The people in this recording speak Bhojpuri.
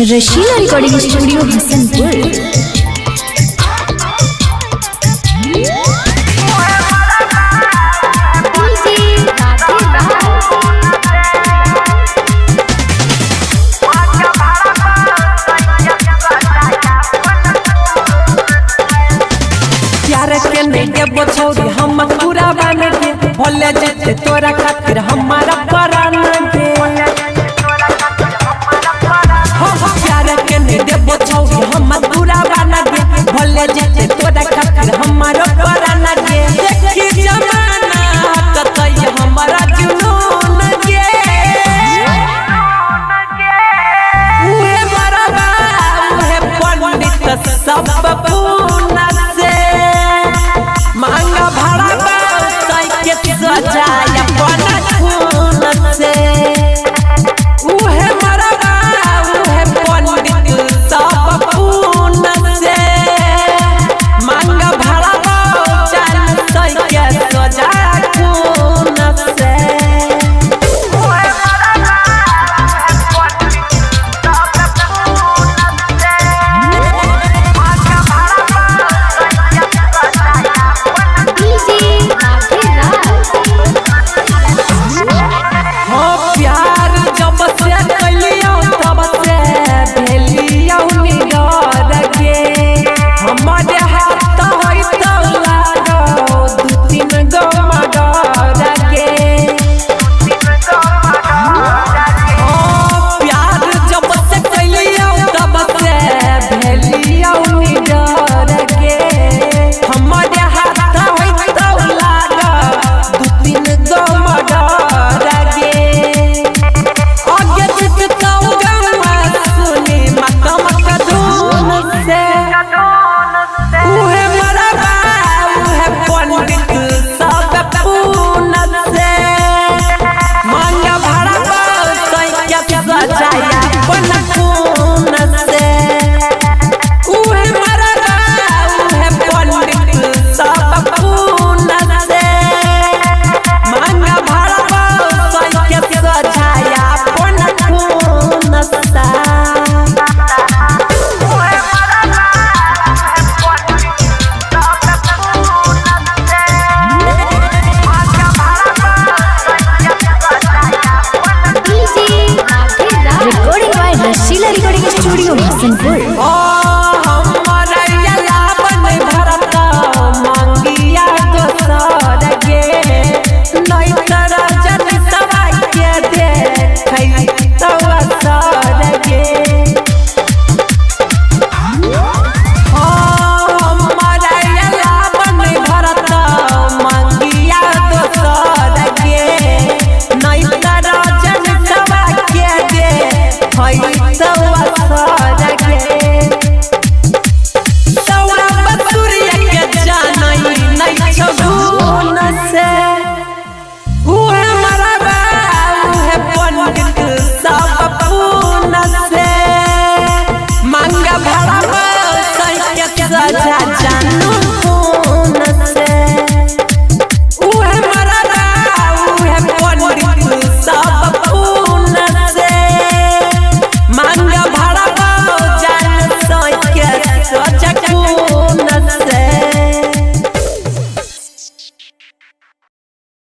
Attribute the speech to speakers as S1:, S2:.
S1: रशीला रिकॉर्डिंग स्टूडियो हसनपुर।
S2: हम पूरा बन के भोले जेते तोरा खातिर हमारा परान के प्यार के नहीं देबो छौरी हम पूरा बन के भोले जेते तोरा खातिर हमारा परान के देखी जमाना कतई हमारा जुनून के उहे मरबा उहे पंडित सब पूना से मांगा भाड़ा के सजाए